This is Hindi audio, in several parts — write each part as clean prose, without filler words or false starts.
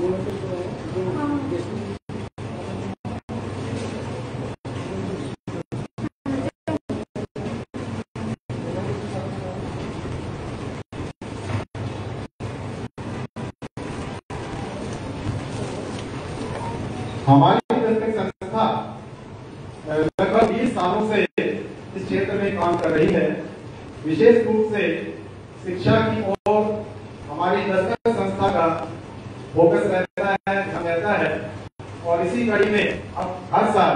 हमारी संस्था लगभग 20 सालों से इस क्षेत्र में काम कर रही है। विशेष रूप से शिक्षा की ओर हमारी दस्तक संस्था का फोकस रहता है, ध्यान रहता है। और इसी कड़ी में अब हर साल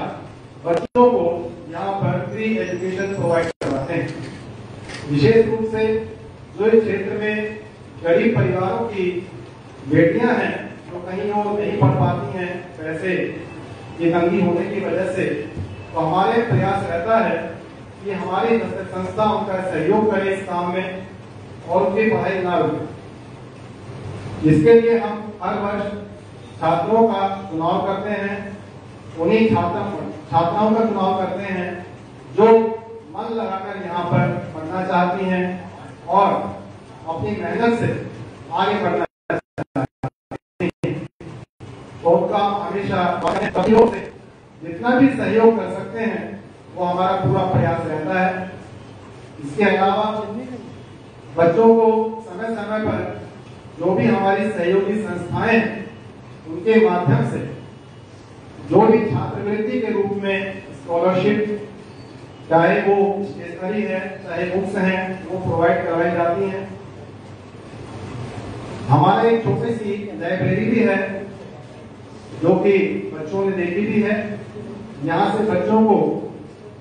बच्चों को यहाँ पर फ्री एजुकेशन प्रोवाइड करवाते हैं। विशेष रूप से जो इस क्षेत्र में गरीब परिवारों की बेटियां हैं जो कहीं और नहीं पढ़ पाती हैं पैसे की तंगी होने की वजह से, तो हमारे प्रयास रहता है कि हमारी संस्था उनका सहयोग करे इस काम में और उनकी पढ़ाई ना रुके। इसके लिए हम हर वर्ष छात्रों का चुनाव करते हैं। उन्हीं छात्राओं का चुनाव करते हैं जो मन लगाकर यहाँ पर पढ़ना चाहती हैं और अपनी मेहनत से आगे बढ़ना चाहती हैं। तो उनका हमेशा सहयोग से जितना भी सहयोग कर सकते हैं वो हमारा पूरा प्रयास रहता है। इसके अलावा बच्चों को समय समय पर जो भी हमारी सहयोगी संस्थाएं उनके माध्यम से जो भी छात्रवृत्ति के रूप में स्कॉलरशिप, चाहे वो स्टेशनरी है चाहे बुक्स हैं, वो प्रोवाइड करवाई जाती हैं। हमारे एक छोटी सी लाइब्रेरी भी है जो कि बच्चों ने देखी भी है। यहाँ से बच्चों को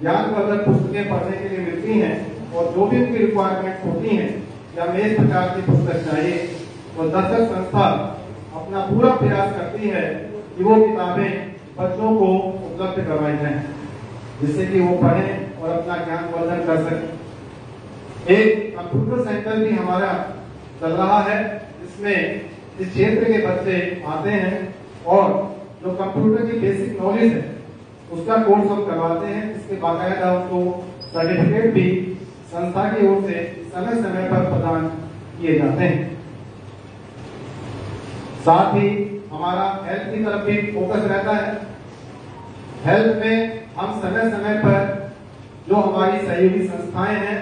ज्ञानवर्धक पुस्तकें पढ़ने के लिए मिलती हैं और जो भी उनकी रिक्वायरमेंट होती हैं या मेज प्रकार की पुस्तक चाहिए तो दस्तक संस्था अपना पूरा प्रयास करती है कि वो किताबें बच्चों को उपलब्ध करवाई जाएं जिससे कि वो पढ़ें और अपना ज्ञानवर्धन कर सकें। एक कंप्यूटर सेंटर भी हमारा चल रहा है जिसमें इस क्षेत्र के बच्चे आते हैं और जो कंप्यूटर की बेसिक नॉलेज है उसका कोर्स हम करवाते हैं। इसके बाकायदा उनको सर्टिफिकेट भी संस्था की ओर से समय समय पर प्रदान किए जाते हैं। साथ ही हमारा हेल्थ की तरफ भी फोकस रहता है। हेल्थ में हम समय समय पर जो हमारी सहयोगी संस्थाएं हैं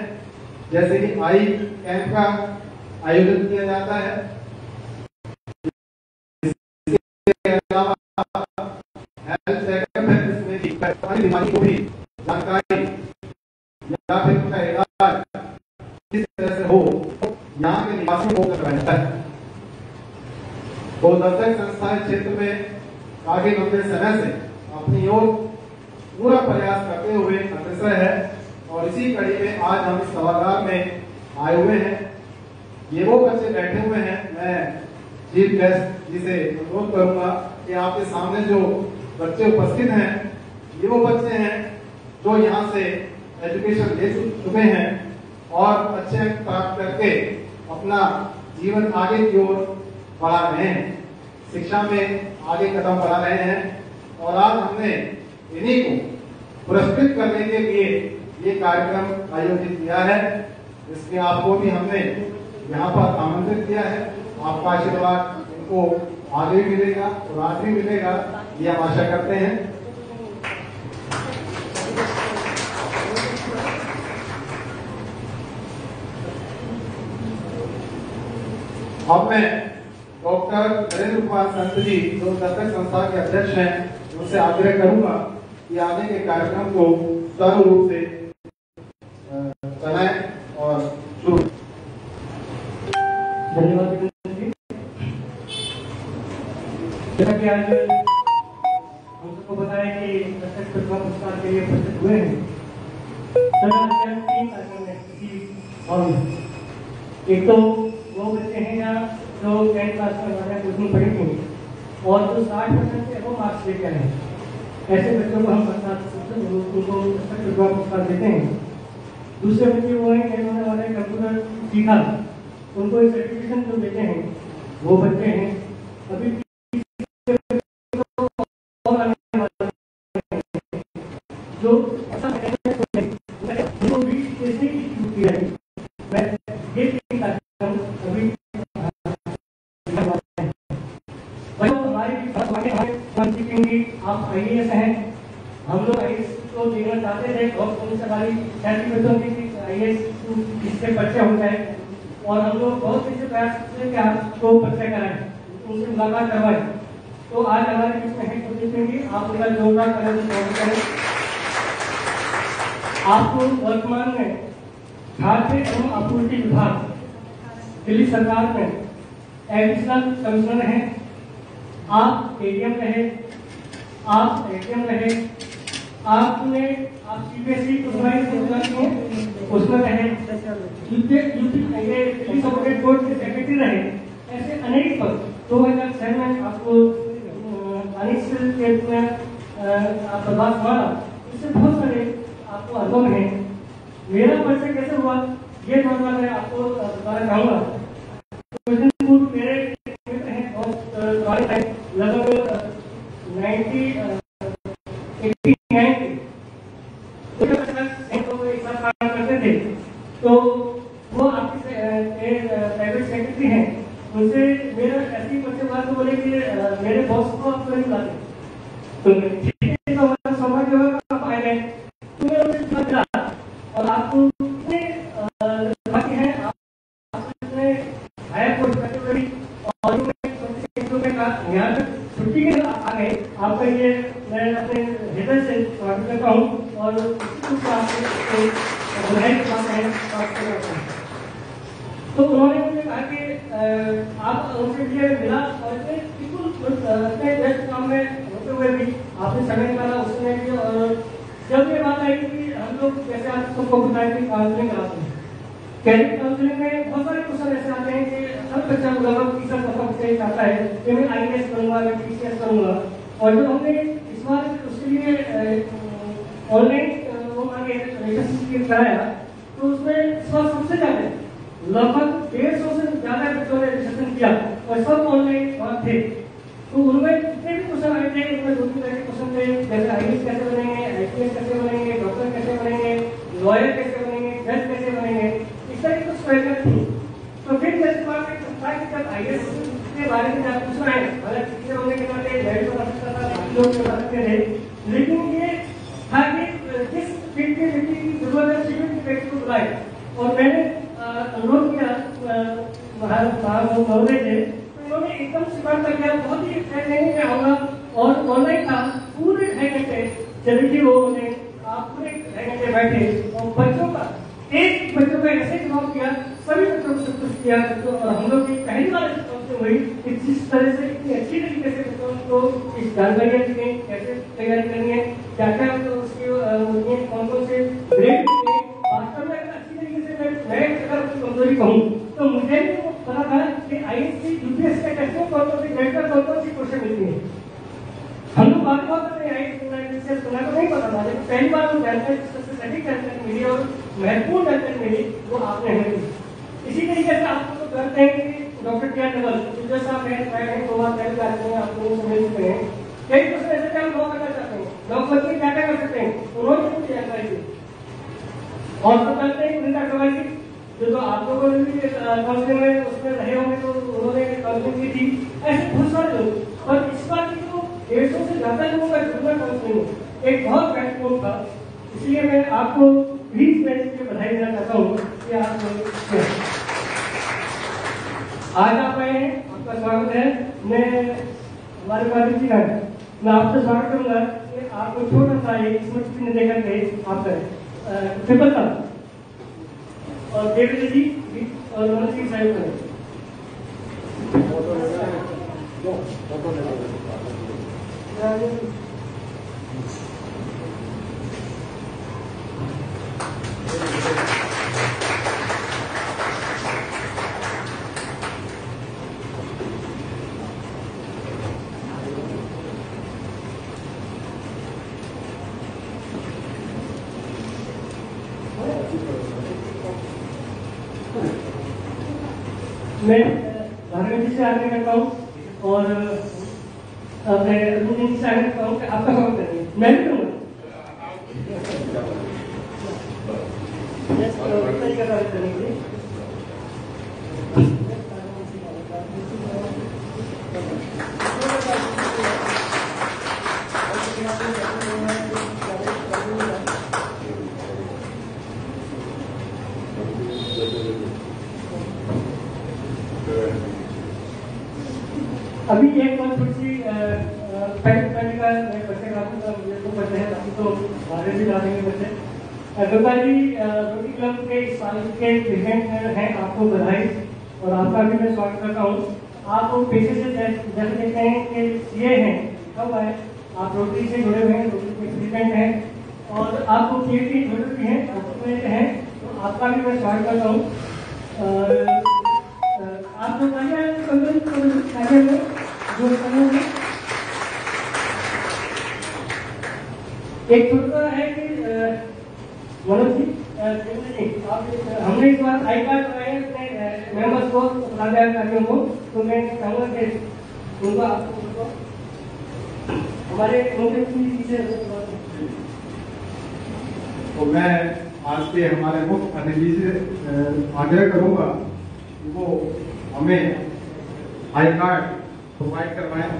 जैसे कि आई कैंप का आयोजन किया जाता है। इसके अलावा हेल्थ चेकअप है जिसमें कि बीमारी को भी जानकारी या फिर उनका इलाज किस तरह से हो यहाँ के निवासियों को करवाया जाता है। तो दस्तक संस्था क्षेत्र में काफी लंबे समय से अपनी ओर पूरा प्रयास करते हुए अग्रसर है और इसी कड़ी में आज हम इस सभागार में आए हुए हैं। ये वो बच्चे बैठे हुए हैं, मैं चीफ गेस्ट जी से अनुरोध करूंगा कि आपके सामने जो बच्चे उपस्थित हैं ये वो बच्चे हैं जो यहाँ से एजुकेशन ले चुके हैं और अच्छे अंक प्राप्त करके अपना जीवन आगे की ओर बढ़ा रहे हैं, शिक्षा में आगे कदम बढ़ा रहे हैं। और आज हमने इन्हीं को पुरस्कृत करने के लिए ये कार्यक्रम आयोजित किया है। इसमें आपको भी हमने यहाँ पर आमंत्रित किया है। आपका आशीर्वाद इनको आगे भी मिलेगा और आज भी मिलेगा, ये हम आशा करते हैं। अब मैं डॉक्टर नरेंद्र कुमार संत जी जो दस्तक संस्था के अध्यक्ष हैं उनसे आग्रह करूंगा कि आगे के कार्यक्रम को सुचारू रूप से चलाएं और शुरू। धन्यवाद। जैसा कि आज हम सबको बताया कि दस्तक प्रतिभा पुरस्कार के लिए उपस्थित हुए हैं, एक तो वो बच्चे हैं या जो 10th क्लास में हमारे कोचिंग पढ़ी थी और जो 60% से वो मार्क्स लेके आए हैं, ऐसे बच्चों को हम उनको दस्तक प्रतिभा पुरस्कार देते हैं। दूसरे बच्चे वो हैं जिन्होंने हमारे कंप्यूटर सीखा, उनको सर्टिफिकेशन जो देते हैं वो बच्चे हैं अभी जो चाहते थे और उनसे हमारी ऐसी बच्चों की IAS इसके परिचय हो जाए और हम लोग बहुत से प्रयास करते कि आपको परिचय कराएं, उनसे मुलाकात करवाएं। तो आज हमारे बीच में है कुलदीप जी, आप उनका जोरदार करें। आपको वर्तमान में खाद्य एवं आपूर्ति विभाग दिल्ली सरकार में एडिशनल कमिश्नर हैं। आप ADM रहे, आप ADM रहे, आप CBSE उसमें रहे, दिल्ली सुप्रीम कोर्ट के सेक्रेटरी रहे। ऐसे अनेक पद 2006 में आपको अनिश्चित के रूप में आप प्रभाव संभाला। इससे बहुत सारे आपको अनुभव है। मेरा परिचय कैसे हुआ ये थोड़ा मैं आपको दोबारा कहूँगा। कुछ दिन पूर्व मेरे मित्र हैं और लगभग 1989 एक साथ काम करते थे। तो वो आपके प्राइवेट सेक्रेटरी हैं, उनसे मेरा ऐसी परिचय हुआ तो बोले कि मेरे बॉस को आप नहीं बुलाते, तो ठीक है, तो हमारा सौभाग्य होगा आप आए गए। तो मैं उनसे पूछा और आपको बाकी है आपने हायर पोस्ट करते हुए और यहाँ छुट्टी के आ गए, आपका ये मैं अपने हृदय से स्वागत करता हूँ और आपके बुराई के साथ है। तो उन्होंने मुझे कहा कि आप उनसे लिए मिला और बिल्कुल व्यस्त काम में होते हुए भी आपने समय निकाला उस समय भी। और जब ये बात आई कि हम लोग जैसे आप सबको बताया कि काउंसलिंग कराते हैं, कैरियर काउंसलिंग में बहुत सारे क्वेश्चन ऐसे आते हैं कि हर बच्चा लगभग तीसरा सफर से चाहता है कि मैं IAS करूँगा, मैं PCS करूँगा। और जो हमने इस बार उसके लिए ऑनलाइन वो आगे रजिस्ट्रेशन कराया तो उसमें इस बार सबसे ज़्यादा लगभग 150 से ज़्यादा बच्चों ने रजिस्ट्रेशन किया और सब ऑनलाइन बात थे। तो उनमें जितने भी क्वेश्चन आए थे उनमें 2-3 तरह के क्वेश्चन थे, जैसे IAS कैसे बनेंगे, IPS कैसे बनेंगे, डॉक्टर कैसे बनेंगे, लॉयर कैसे बनेंगे, जज कैसे बनेंगे, इस तरह की कुछ क्वेश्चन थी। तो फिर जैसे बात था कि जब IAS के बारे में आप पूछ रहे हैं, हालांकि टीचर होने के नाते मैं भी बता सकता था, लोग बता सकते थे, लेकिन ये था कि जिस फील्ड के व्यक्ति की जरूरत है सिविल के व्यक्ति को बुलाए। और मैंने अनुरोध किया महोदय से, तो उन्होंने एकदम स्वीकार कर लिया, बहुत ही ट्रेनिंग में आऊंगा। और ऑनलाइन था पूरे 2.5 घंटे चली वो उन्हें आप पूरे 2.5 घंटे बैठे और बच्चों का एक बच्चों का ऐसे जवाब किया, सभी बच्चों को संतुष्ट किया। और हम लोग की पहली बार हुई कि जिस तरह से इतनी अच्छी तरीके से बच्चों को इस जानकारियाँ दी गई, कैसे तैयारी करनी है, क्या क्या उसकी कौन कौन से ग्रेड वास्तव में अच्छी तरीके से मैं अगर कमजोरी कहूँ तो मुझे भी पता था कि IAS की UPSC के टेस्ट में कौन कौन सी ग्रेड पर कौन कौन सी क्वेश्चन मिलती है। हम लोग बात करते हैं IAS सुना तो नहीं पता था, लेकिन पहली बार वो जानकारी सटीक जानकारी मिली और महत्वपूर्ण जानकारी मिली वो आपने हमें दी। इसी तरीके से आप लोग करते हैं कि डॉक्टर TR नवल जैसा आप हैं 2 बार पहले कार्यक्रम में आप लोगों से मिल चुके हैं। कई क्वेश्चन ऐसे हम लॉ करना चाहते हैं, लॉ बच्चे क्या क्या कर सकते हैं, उन्होंने मुझे जानकारी दी। और तो करते हैं वृंदा अग्रवाल जी, जो आप लोगों ने भी काउंसलिंग में उसमें रहे होंगे तो उन्होंने काउंसलिंग की थी। ऐसे बहुत सारे लोग, और इस बार की तो 150 से ज्यादा लोगों का जुड़ना काउंसलिंग एक बहुत महत्वपूर्ण था। इसलिए मैं आपको प्लीज मैं इसलिए बधाई देना चाहता हूँ कि आप आज आप आए हैं, आपका स्वागत है। मैं हमारे पास जी मैं आपसे स्वागत करूंगा कि आपको छोटा सा एक स्मृति चिन्ह देकर के आप ट्रिपल का और देवेंद्र जी और मनोज जी साहब करें। मैं धार्मिक जी से आगे करता हूँ और मैं जी से आगे करता हूँ कि आपका स्वागत करेंगे। मैं भी करूँगा अभी एक और थोड़ी सी पहले का बच्चे का मुझे तो बच्चे हैं, बाकी तो बाहर भी ला देंगे बच्चे। दुर्गा जी रोटी क्लब के इस साल के प्रेसिडेंट हैं, आपको बधाई और आपका भी मैं स्वागत करता हूँ। आप पेशे से जैसे देखते हैं कि ये हैं, कब आए आप रोटी से जुड़े हुए हैं, रोटी के प्रेसिडेंट हैं और आपको पीएचडी जुड़े हुए हैं, डॉक्यूमेंट हैं, तो आपका भी मैं स्वागत करता हूँ। आप जो एक छोटा है कि मनोज जी हमने इस बार आई कार्ड बनाए अपने मेंबर्स को, अधिकारियों को, तो मैं चाहूँगा कि उनका हमारे तो मैं आज के हमारे मुख्य अतिथि से आग्रह करूंगा कि वो हमें आई कार्ड प्रोवाइड करवाएं।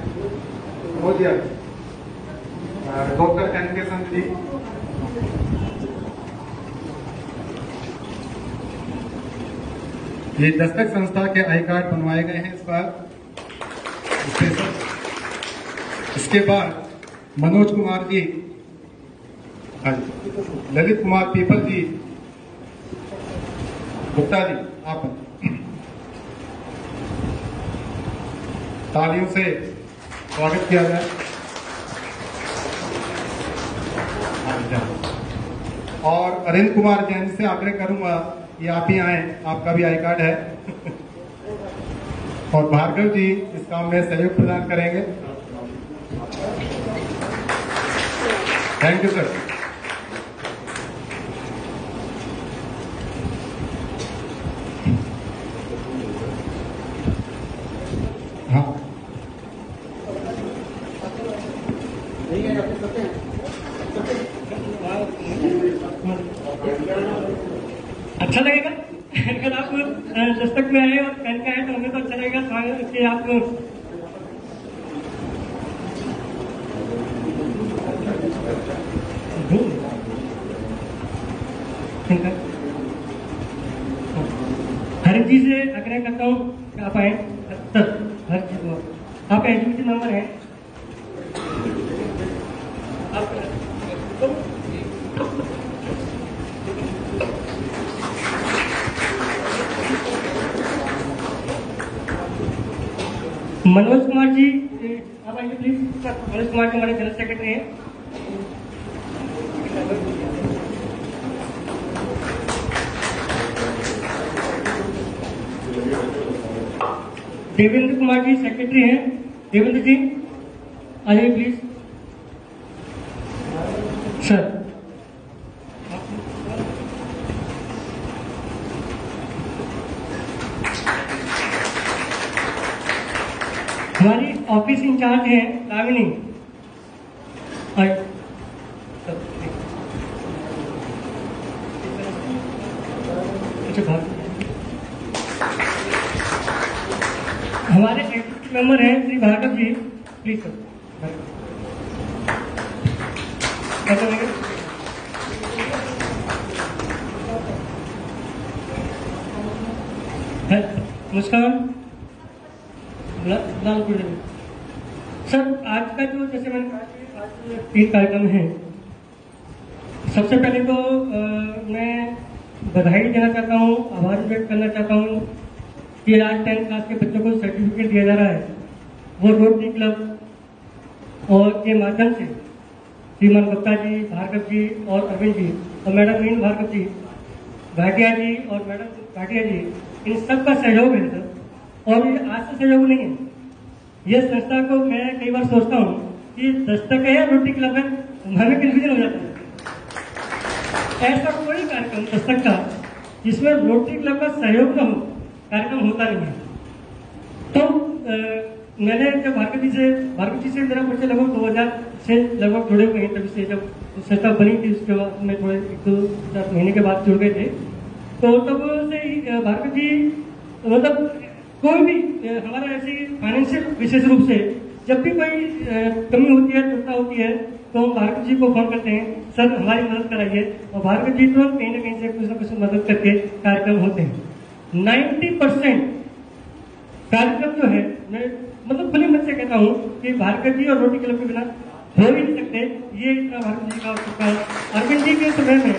हो गया डॉक्टर एन के संत जी। ये दस्तक संस्था के आई कार्ड बनवाए गए हैं इस बार। इसके बाद मनोज कुमार जी, ललित कुमार पीपल जी, गुप्ता जी, आप तालियों से स्वागत किया जाए। और अरिंद कुमार जैन से आग्रह करूंगा कि आप ही आए, आपका भी आई कार्ड है। और भार्गव जी इस काम में सहयोग प्रदान करेंगे। Thank you sir. हाँ अच्छा लगेगा अगर आप दस्तक में आए और पहन के आए तो हमें तो अच्छा लगेगा कि आप हर चीज से आग्रह करता हूँ कि आप आए हर चीज आप एडमिशन नंबर है मनोज कुमार जी, आप आइए प्लीज। मनोज कुमार जी हमारे जनरल सेक्रेटरी हैं। देवेंद्र कुमार जी सेक्रेटरी हैं। देवेंद्र जी आइए प्लीज। सर हमारी ऑफिस इंचार्ज है कामिनी। अच्छा हमारे एग्जीक्यूटिव मेंबर हैं श्री भार्गव जी, प्लीज सर। नमस्कार सर। आज का जो जैसे मैंने कहा आज 3 कार्यक्रम है। सबसे पहले तो मैं बधाई देना चाहता हूँ, आभार व्यक्त करना चाहता हूँ कि आज 10th क्लास के बच्चों को सर्टिफिकेट दिया जा रहा है। वो रोटरी क्लब और के माध्यम से श्रीमान गुप्ता जी, भार्गव जी और अरविंद जी और मैडम मीन भार्गव जी, भाटिया जी और मैडम भाटिया जी, इन सब का सहयोग है सर। और ये आज से सहयोग नहीं है। ये संस्था को मैं कई बार सोचता हूँ कि दस्तक है या रोटरी क्लब है, हमें कन्फ्यूजन हो जाता है। ऐसा कोई कार्यक्रम दस्तक का जिसमें रोटरी क्लब का सहयोग न हो, कार्यक्रम होता नहीं है। तो मैंने जब भार्गव जी से मेरा परिचय लगभग 2000 से लगभग जुड़े हुए हैं। तभी से जब संस्था बनी थी उसके बाद में थोड़े 1-2 महीने के बाद जुड़ गए थे। तो तब से भार्गव जी मतलब कोई भी हमारा ऐसी फाइनेंशियल विशेष रूप से जब भी कोई कमी होती है, त्रुटि होती है, तो हम भार्गव जी को फोन करते हैं, सर हमारी मदद कराइए। और भार्गव जी तो कहीं ना कहीं से कुछ न कुछ मदद करके कार्यक्रम होते हैं। 90% कार्यक्रम जो है मैं मतलब खुले मन से कहता हूँ कि भार्गव जी और रोटी क्लब के बिना हो ही नहीं सकते। ये इतना भार्गव जी का आवश्यकता है। अरविंद जी के समय में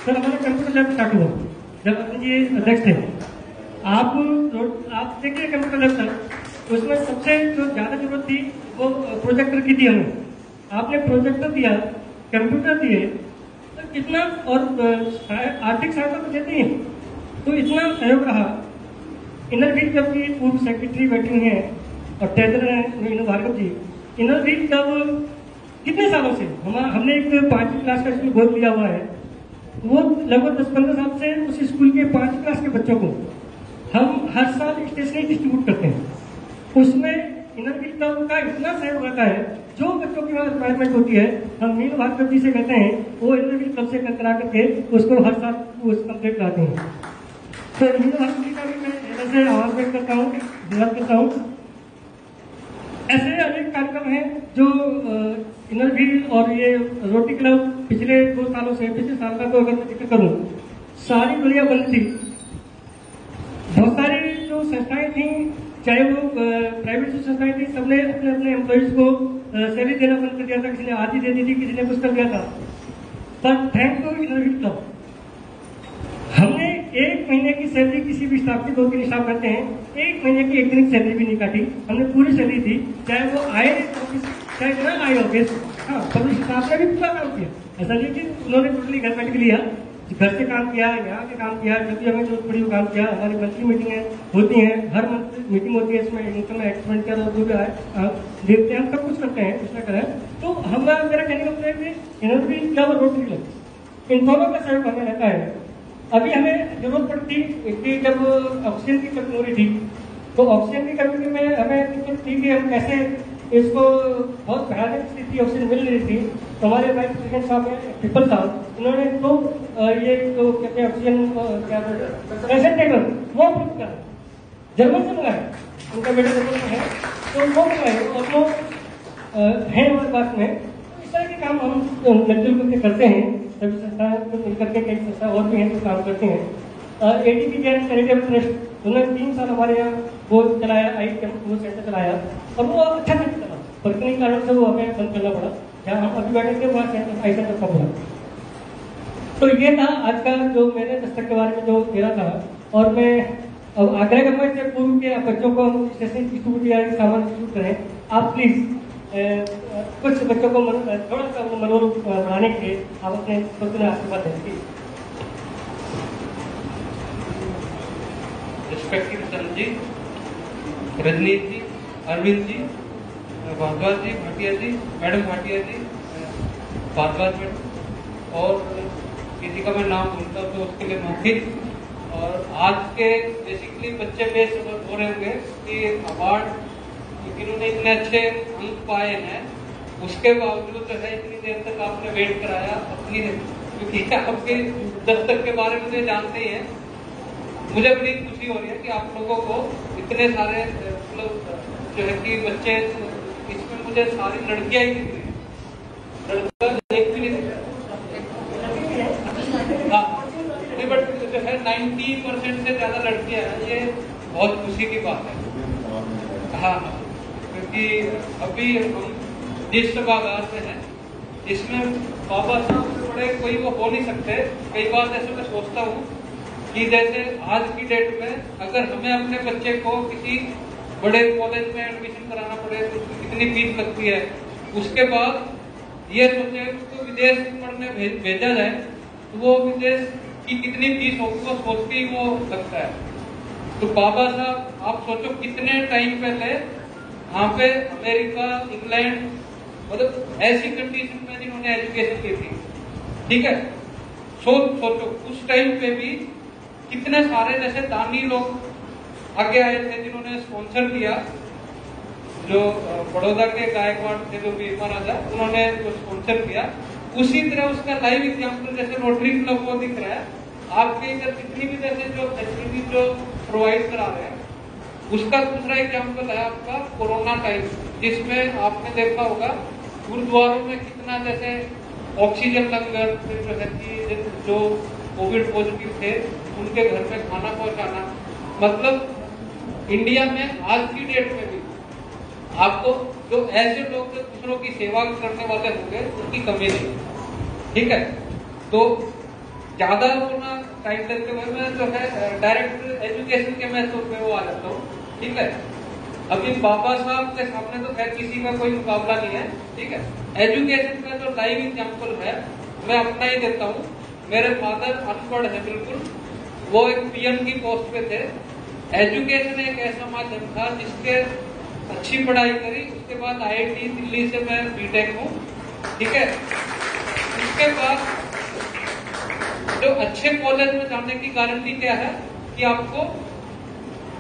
सर हमारा कंप्यूटर लैब स्टार्ट हुआ जब अरविंद जी अध्यक्ष थे। आप देखिए कंप्यूटर लैब सर, उसमें सबसे जो ज्यादा जरूरत थी वो प्रोजेक्टर की थी हमें। आपने प्रोजेक्टर दिया, कंप्यूटर दिए, तो कितना और आर्थिक सहायता तो देते हैं, तो इतना सहयोग रहा। इनर व्हील क्लब की पूर्व सेक्रेटरी बैठी हुई है और ट्रेजरर है भार्गव जी। इनर व्हील क्लब कितने सालों से हमने एक 5वीं क्लास का स्कूल गोद लिया हुआ है, वो लगभग 10-15 साल से उस स्कूल के 5वीं क्लास के बच्चों को हम हर साल स्टेशनरी डिस्ट्रीब्यूट करते हैं। उसमें इनर व्हील क्लब का इतना सहयोग रहता है, जो बच्चों की वहाँ रिक्वायरमेंट होती है हम मीन भार्गव जी से कहते हैं, वो इनर व्हील क्लब से करा करके उसको हर साल उस कंप्लीट कराते हैं। तो मीन भार्गव जी का भी मैं ऐसे आवाज व्यक्त करता हूँ, धन्यवाद करता हूँ। ऐसे अनेक कार्यक्रम हैं जो इनर व्हील और ये रोटी क्लब पिछले 2 सालों से, पिछले साल का तो अगर मैं जिक्र करूँ, सारी दुनिया बंद थी। बहुत सारी जो संस्थाएं थी, चाहे वो प्राइवेट संस्थाएं थी, सबने अपने अपने एम्प्लॉइज को सैलरी देना बंद कर दिया था। किसी ने आधी दे दी थी, किसी ने कुछ कर दिया था। पर thank to inner wheel club, हमने 1 महीने की सैलरी किसी भी स्टाफ की 2-3 स्टाफ करते हैं, 1 महीने की 1 दिन की सैलरी भी नहीं काटी। हमने पूरी सैलरी दी, चाहे वो आए चाहे ना आए ऑफिस। हाँ, पब्लिक स्टाफ ने भी पूरा काम किया। ऐसा नहीं कि उन्होंने टोटली घर बैठ के लिया, घर से काम किया, यहाँ के काम किया, जब भी हमें जरूरत पड़ी वो काम किया। हमारी मंथली मीटिंगें होती हैं, हर मंथ मीटिंग होती है, इसमें इनकम एक्सपेंडिचर और जो भी आए देखते हैं, हम सब कुछ करते हैं, कुछ ना करें। तो हमारा मेरा कहने का मतलब है कि इनर व्हील क्लब और रोटरी क्लब, इन दोनों का सहयोग हमें रहता है। अभी हमें जरूरत पड़ती कि जब ऑक्सीजन की कमी हो रही थी, तो ऑक्सीजन की कमी में हमें दिक्कत थी कि हम कैसे इसको, बहुत भयानक स्थिति ऑक्सीजन मिल रही थी। तो हमारे वाइस प्रेसिडेंट साहब हैं ट्रिपल साहब, इन्होंने तो ये जो कहते हैं ऑक्सीजन क्या कंसंट्रेटर वो प्रूव करा, जर्मन से मंगाए, उनका बेटा जर्मन में है, तो वो मंगाए और वो है हमारे पास में। इस तरह के काम हम मिलजुल करके करते हैं, सभी संस्थाएं मिलकर के, कई संस्था और भी हैं जो काम करते हैं। एडीपी जैन चैरिटेबल ट्रस्ट उन्होंने 3 साल हमारे यहाँ वो चलाया, आई वो सेंटर चलाया, और वो अच्छा नहीं चला, पर कई कारण से वो हमें बंद करना पड़ा। जहाँ हम अभी बैठे थे वहाँ सेंटर आई सेंटर का बोला। तो ये था आज का जो मैंने दस्तक के बारे में जो देना था। और मैं अब आग्रह करूँगा इससे पूर्व के बच्चों को हम स्टेशनरी डिस्ट्रीब्यूट या सामान डिस्ट्रीब्यूट करें। आप प्लीज कुछ बच्चों को थोड़ा सा मनोरूप बढ़ाने के लिए आप अपने बच्चों ने आशीर्वाद दें। रिस्पेक्टिव सर जी, रजनीश जी, अरविंद जी, भारद्वाज जी, भाटिया जी, मैडम भाटिया जी, भारद्वाज मैडम, और किसी का मैं नाम भूलता हूँ तो उसके लिए माफी। और आज के बेसिकली बच्चे बेसब्र हो रहे होंगे कि अवार्ड इन्होंने इतने अच्छे अंक पाए हैं, उसके बावजूद जो है इतनी देर तक आपने वेट कराया अपनी, क्योंकि आपके दस्तक के बारे में जानते ही हैं। मुझे बड़ी खुशी हो रही है कि आप लोगों को इतने सारे मतलब जो है कि बच्चे, इसमें मुझे सारी लड़कियां ही दिख रही है, लड़का एक भी नहीं दिख रहा। बट जो है 90% से ज्यादा लड़कियां हैं, ये बहुत खुशी की बात है। हाँ, क्योंकि अभी हम जिस सभागार में हैं, इसमें बाबा साहब से बड़े कोई वो हो नहीं सकते। कई बार जैसे मैं सोचता हूँ कि जैसे आज की डेट में अगर हमें अपने बच्चे को किसी बड़े कॉलेज में एडमिशन कराना पड़े तो कितनी फीस लगती है, उसके बाद ये सोचे उसको विदेश पढ़ने भेजा जाए तो वो विदेश की कितनी फीस होगी, वो सोच के ही वो लगता है। तो बाबा साहब आप सोचो कितने टाइम पहले वहाँ पे अमेरिका, इंग्लैंड, मतलब ऐसी कंडीशन में जिन्होंने एजुकेशन की थी, ठीक है। सोचो उस टाइम पे भी कितने सारे जैसे दानी लोग आगे आए थे जिन्होंने स्पॉन्सर किया। जो बड़ौदा के गायकवाड़ थे जो वीर महाराजा, उन्होंने जो स्पॉन्सर किया, उसी तरह उसका लाइव एग्जाम्पल जैसे रोटरी क्लब वो दिख रहा है आपके इधर जितनी भी जैसे जो फैसिलिटी जो प्रोवाइड करा रहे हैं, उसका दूसरा एग्जाम्पल है आपका कोरोना टाइम, जिसमें आपने देखा होगा गुरुद्वारों में कितना जैसे ऑक्सीजन लंगर, फिर जो है कि जो कोविड पॉजिटिव थे उनके घर में खाना पहुंचाना। मतलब इंडिया में आज की डेट में भी आपको जो ऐसे लोग जो दूसरों की सेवा करने वाले होंगे उनकी कमी नहीं, ठीक है। तो ज्यादा अपना टाइम देते हुए मैं जो है डायरेक्ट एजुकेशन के महत्व पे वो आ जाता हूँ, ठीक है। अभी बाबा साहब के सामने तो खैर किसी का कोई मुकाबला नहीं है, ठीक है। एजुकेशन का जो लाइव एग्जाम्पल है मैं अपना ही देता हूँ। मेरे फादर अनपढ़ है बिल्कुल, वो एक पीएम की पोस्ट पे थे। एजुकेशन एक ऐसा माध्यम था जिसके अच्छी पढ़ाई करी, उसके बाद आईआईटी दिल्ली से मैं बीटेक हूँ, ठीक है। उसके बाद जो अच्छे कॉलेज में जाने की गारंटी क्या है कि आपको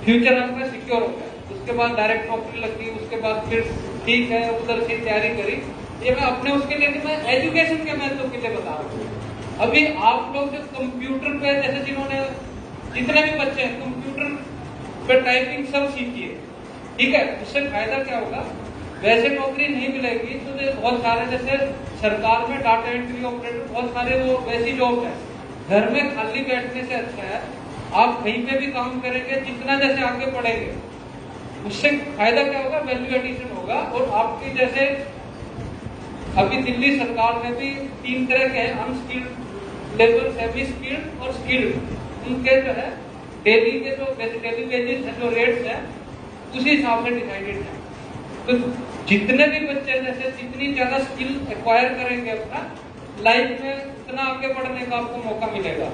फ्यूचर आपका सिक्योर हो गया, उसके बाद डायरेक्ट नौकरी लग गई, उसके बाद फिर ठीक है उधर से तैयारी करी। ये मैं अपने उसके लिए मैं एजुकेशन के महत्व के लिए बता रहा हूँ। अभी आप लोग जो कंप्यूटर पे जैसे जिन्होंने जितने भी बच्चे हैं कंप्यूटर पे टाइपिंग सब सीखिए, ठीक है। उससे फायदा क्या होगा, वैसे नौकरी नहीं मिलेगी तो बहुत सारे जैसे सरकार में डाटा एंट्री ऑपरेटर बहुत सारे वो वैसी जॉब है, घर में खाली बैठने से अच्छा है आप कहीं पे भी काम करेंगे, जितना जैसे आगे बढ़ेंगे उससे फायदा क्या होगा, वैल्यू एडिशन होगा। और आपकी जैसे अभी दिल्ली सरकार ने भी 3 तरह के अनस्किल्ड लेबर, सेमी स्किल्ड और स्किल्ड, उनके जो है डेली के जो डेली वेजेस है जो रेट्स है उसी हिसाब से डिसाइडेड है। तो जितने भी बच्चे जैसे जितनी ज्यादा स्किल एक्वायर करेंगे अपना लाइफ में उतना आगे बढ़ने का आपको मौका मिलेगा।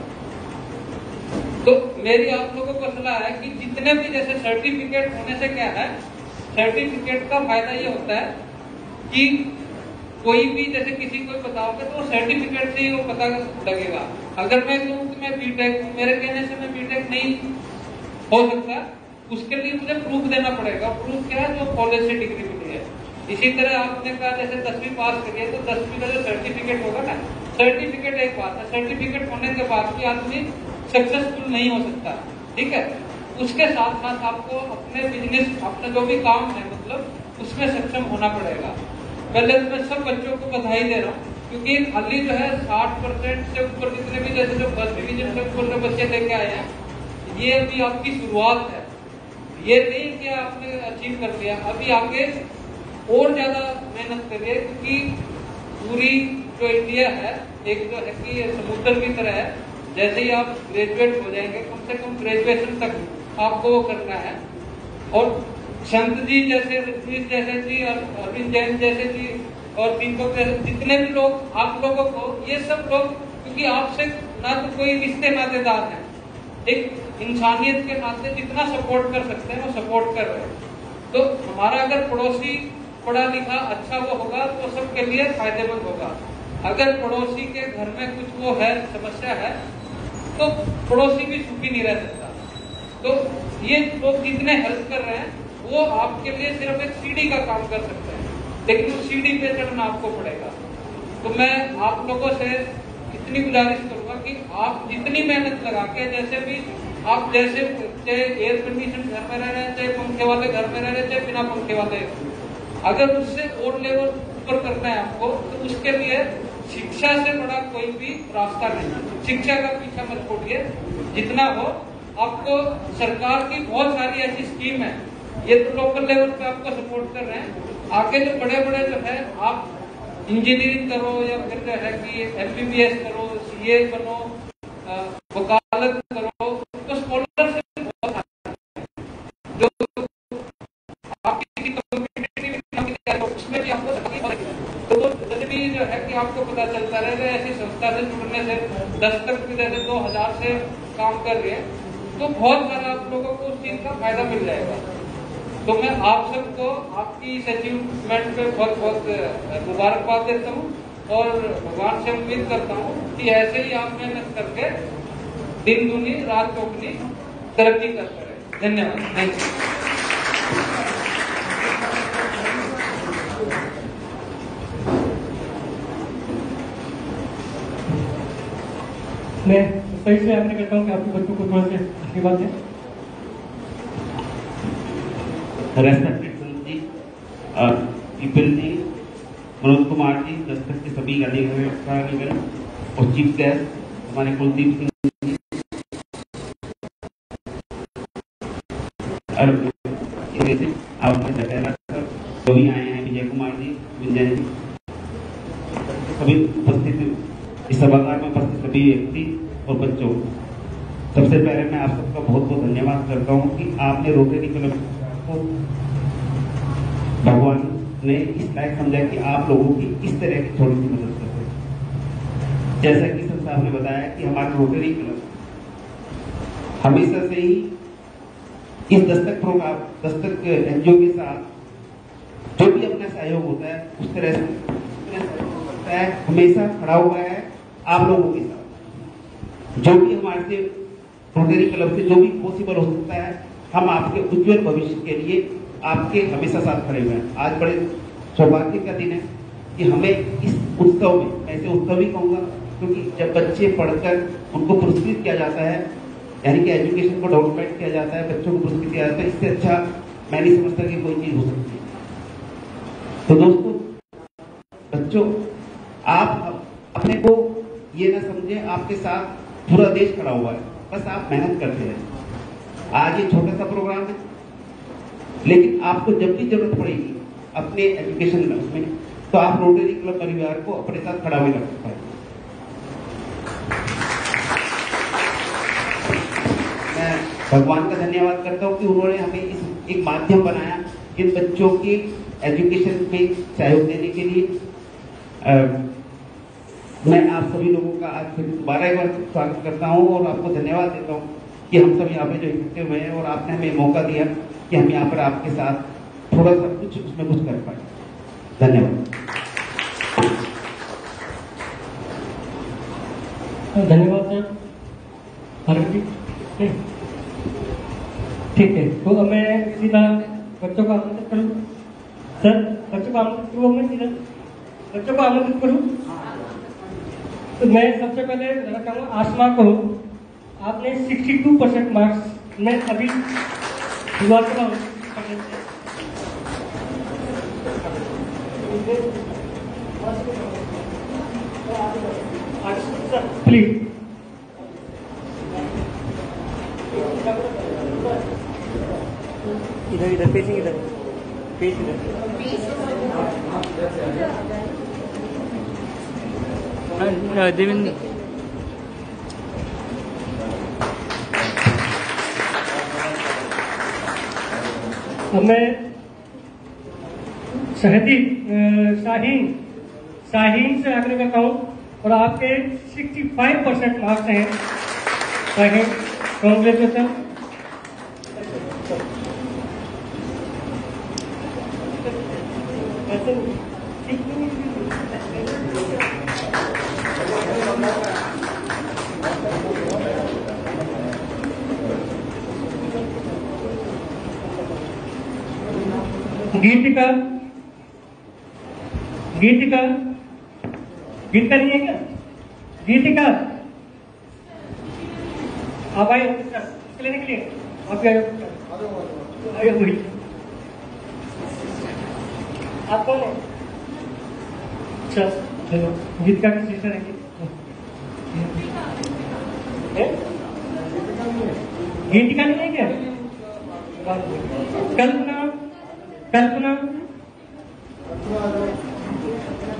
तो मेरी आप लोगों को सलाह है कि जितने भी जैसे सर्टिफिकेट होने से क्या है, सर्टिफिकेट का फायदा ये होता है कि कोई भी जैसे किसी को बताओगे तो सर्टिफिकेट से ही वो पता लगेगा। अगर मैं कहूँ कि मैं बीटेक हूँ, मेरे कहने से मैं बीटेक नहीं हो सकता, उसके लिए मुझे प्रूफ देना पड़ेगा। प्रूफ क्या है, जो कॉलेज से डिग्री मिली है। इसी तरह आपने कहा जैसे 10वीं पास करिए तो 10वीं का जो सर्टिफिकेट होगा ना, सर्टिफिकेट एक बात है, सर्टिफिकेट होने के बाद भी आदमी सक्सेसफुल नहीं हो सकता, ठीक है। उसके साथ साथ आपको अपने बिजनेस, अपना जो भी काम है मतलब उसमें सक्षम होना पड़ेगा। पहले तो मैं सब बच्चों को बधाई दे रहा हूँ क्योंकि खाली जो है 60% से ऊपर जितने भी जैसे जो फर्स्ट डिवीजन से ऊपर जो बच्चे लेके आए हैं, ये अभी आपकी शुरुआत है। ये नहीं कि आपने अचीव कर लिया, अभी आगे और ज्यादा मेहनत करिए क्योंकि पूरी जो इंडिया है एक जो है कि समुद्र की तरह है। जैसे ही आप ग्रेजुएट हो जाएंगे, कम से कम ग्रेजुएशन तक आपको वो करना है। और संत जी जैसे रजनीश जैसे जी और अरविंद जैन जैसे जी और दीपक जैसे जितने भी लोग आप लोगों को, ये सब लोग क्योंकि आपसे ना तो कोई रिश्ते नातेदार है, एक इंसानियत के नाते जितना सपोर्ट कर सकते हैं वो सपोर्ट कर रहे हैं। तो हमारा अगर पड़ोसी पढ़ा लिखा अच्छा वो होगा तो सबके लिए फायदेमंद होगा। अगर पड़ोसी के घर में कुछ वो है समस्या है तो पड़ोसी भी सुखी नहीं रह सकता। तो ये लोग जितने हेल्प कर रहे हैं वो आपके लिए सिर्फ एक सीढ़ी का काम कर सकते हैं, लेकिन उस सीढ़ी पे चढ़ना आपको पड़ेगा। तो मैं आप लोगों से इतनी गुजारिश करूंगा कि आप जितनी मेहनत लगा के जैसे भी आप जैसे चाहे एयर कंडीशन घर में रह रहे हैं, चाहे पंखे वाले घर में रह रहे हैं, चाहे बिना पंखे वाले, अगर उससे और लेवल ऊपर करना है आपको तो उसके लिए शिक्षा से बड़ा कोई भी रास्ता नहीं। शिक्षा का पीछा मत छोड़िए, जितना हो आपको सरकार की बहुत सारी ऐसी स्कीम है, ये तो लोकल लेवल पे आपको सपोर्ट कर रहे हैं। आगे जो बड़े बड़े जो है आप इंजीनियरिंग करो या फिर जो है कि एमबीबीएस करो, सीए बनो, वकालत करो, तो स्कॉलरशिप बहुत जो आपकी कम्युनिटी उसमें भी आपको तो जैसे भी जो है कि आपको पता चलता रहेगा ऐसी संस्था से जुड़ने से 10 तक भी जैसे 2000 से काम कर रहे हैं तो बहुत सारा आप लोगों को उस चीज का फायदा मिल जाएगा। तो मैं आप सबको आपकी इस अचीवमेंट पे बहुत बहुत मुबारकबाद देता हूँ और भगवान से उम्मीद करता हूँ कि ऐसे ही आप मेहनत करके दिन दूनी रात चौगनी तरक्की करते रहे। धन्यवाद। Thank you. मैं सही से आग्रह करता हूँ कि आपके बच्चों को थोड़ा सा आशीर्वाद दें। रेस्पेक्टेड जी, विपिन जी, मनोज कुमार जी, दस्तक के सभी अधिकारीगण और चीफ गेस्ट हमारे कुलदीप सिंह जी, आप जो भी आए हैं, विजय कुमार जी, विजय जी, सभी उपस्थित इस सभागार में उपस्थित सभी व्यक्ति और बच्चों, सबसे पहले मैं आप सबका बहुत बहुत धन्यवाद करता हूँ कि आपने रोटरी क्लब को भगवान ने इस लायक समझा कि आप लोगों की इस तरह की थोड़ी सी मदद कर रहे। जैसा कि सर साहब ने बताया कि हमारा रोटरी क्लब हमेशा से ही इस दस्तक प्रोग्राम, दस्तक एनजीओ के साथ जो भी अपना सहयोग होता है उस तरह से हमेशा खड़ा हुआ है आप लोगों के साथ। जो भी हमारे से रोटरी क्लब से जो भी पॉसिबल हो सकता है, हम आपके उज्जवल भविष्य के लिए आपके हमेशा साथ खड़े हुए हैं। आज बड़े सौभाग्य का दिन है कि हमें इस उत्सव में, ऐसे उत्सव ही कहूँगा क्योंकि जब बच्चे पढ़कर उनको पुरस्कृत किया जाता है, यानी कि एजुकेशन को डेवलपमेंट किया जाता है, बच्चों को पुरस्कृत किया जाता है, इससे अच्छा मैं नहीं समझता कि कोई चीज हो सकती है। तो दोस्तों, बच्चों, आप अपने को ये ना समझे आपके साथ पूरा देश खड़ा हुआ है, बस आप मेहनत करते रहे। आज ये छोटा सा प्रोग्राम है, लेकिन आपको जब भी जरूरत पड़ेगी अपने एजुकेशन में, तो आप रोटरी क्लब परिवार को अपने साथ खड़ा हुए रख सकते हैं। मैं भगवान का धन्यवाद करता हूँ कि उन्होंने हमें इस एक माध्यम बनाया इन बच्चों की एजुकेशन में सहयोग देने के लिए। मैं आप सभी लोगों का आज फिर दोबारा एक बार स्वागत करता हूँ और आपको धन्यवाद देता हूँ कि हम सब यहाँ पे जो इकट्ठे हुए हैं और आपने हमें मौका दिया कि हम यहाँ पर आपके साथ थोड़ा सा कुछ उसमें कुछ कर पाए। धन्यवाद। धन्यवाद सर। भारत जी, ठीक है, तो अब मैं सीधा बच्चों को आमंत्रित करूँ। सर, बच्चों को आमंत्रित करूँ, मैं सीधा बच्चों को आमंत्रित करूँ। तो मैं सबसे पहले कहूँगा आसमा को, आपने 62% मार्क्स में अभी शुरुआत करा प्लीज। इधर इधर फेसिंग, इधर फेस, इधर देवेंद्र। अब मैं शाहीन से आग्रह करता हूँ और आपके 65% मार्क्स हैं। शाहीन, कांग्रेचुलेशन। गीतिका नहीं है क्या? गीतिका, आप आए लेने के लिए, आप आए हुई। आप कौन है? अच्छा, गीतिका की सिस्टर है। गीतिका नहीं है क्या? कल्पना,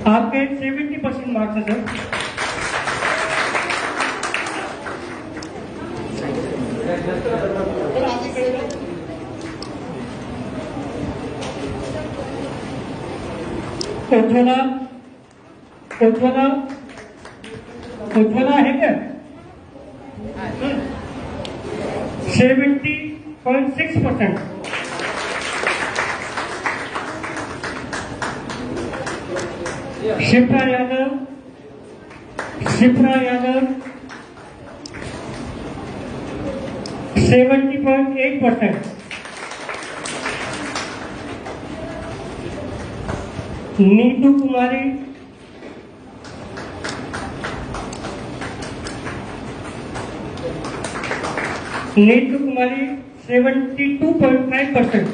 आपके 70% मार्क्स है सर। उज्ज्वला है क्या? 70.6%। शिप्रा यादव 70.8%। नीतू कुमारी 72.5%।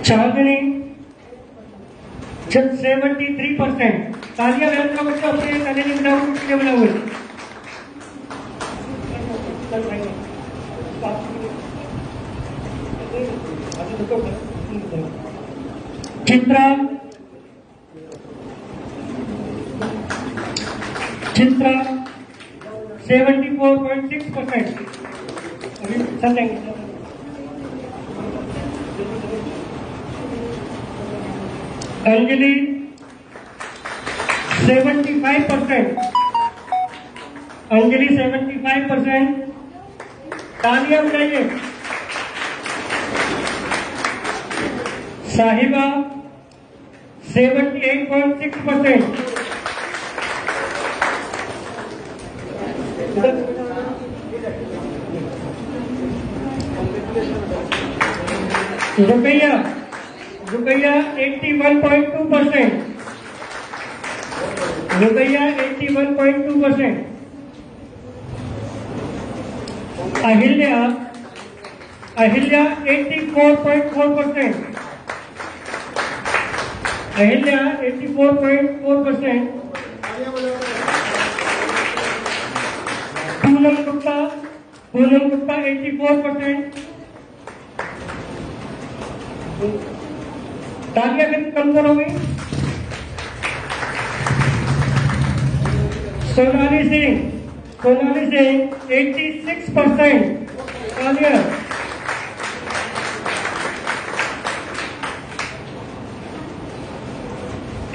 चांदनी 73%। तालियां बजाओ बच्चों, अपने तालियां बजाओ, चित्रा 74.6%। अंजलि 75%। अंजलि 75%। तालियां बजाइए। साहिबा 78.6%। रुपैया 81.2%। रुपैया 81.2%। अहिल्या 84.4%। अहिल्या 84.4%। पूनम गुप्ता 84%। तालियां फिर कम करोगे। सोनाली सिंह 86%। तालियां।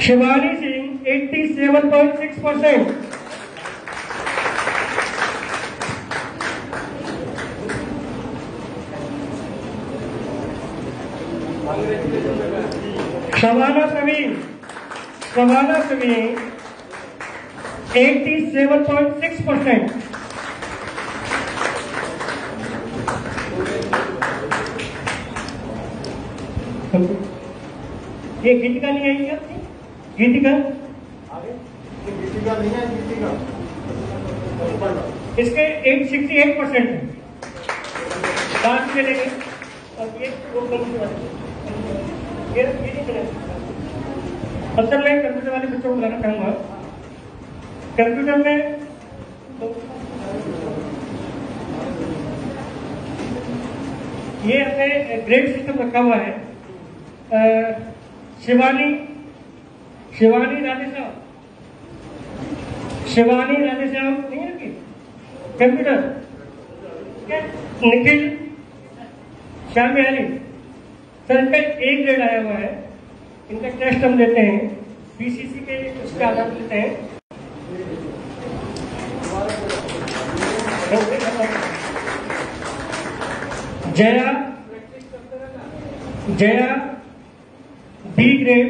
शिवानी सिंह 87.6%। शबाना प्रवीण 87.6%। ये गीतिका नहीं आई क्या? गीतिका नहीं है, गीतिका इसके 68% है। बाद में लेंगे। अब ये अब तक मैं कंप्यूटर वाले बच्चों को बुलाना चाहूंगा। कंप्यूटर में ये अपने ग्रेड सिस्टम रखा हुआ है। शिवानी राधेश्याम नहीं है कि कंप्यूटर। निखिल श्याम बिहारी सर, इनका एक ग्रेड आया हुआ है। इनका टेस्ट हम लेते हैं, बीसीसी के उसके आधार पर लेते हैं। Jaya B grade.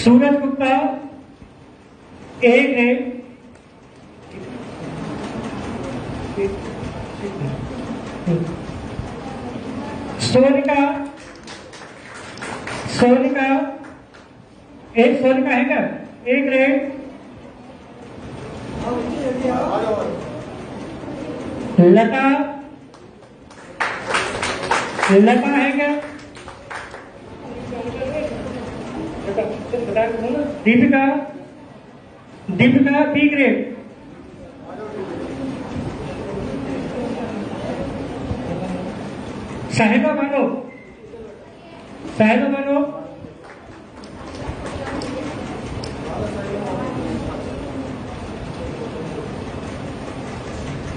Suraj Gupta A grade. Sonika है क्या? A grade. लता है क्या? Deepika B grade. Sahiba Mano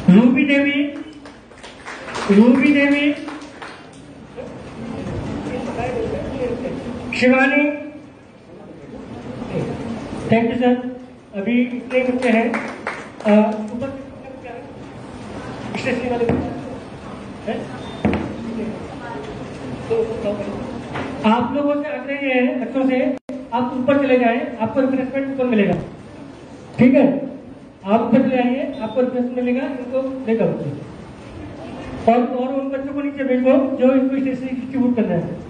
Ruby Devi Shivani. Thank you sir. अभी इतने बच्चे हैं। ऊपर स्टेशनरी वाले आप लोगों से आग्रह ये है बच्चों से, आप ऊपर चले जाएं, आपको रिफ्रेशमेंट ऊपर मिलेगा। ठीक है, आप ऊपर चले आइए, आपको रिफ्रेशमेंट मिलेगा। इनको देगा और उन बच्चों को नीचे भेजो जो इनको स्टेशनरी डिस्ट्रीब्यूट करना है।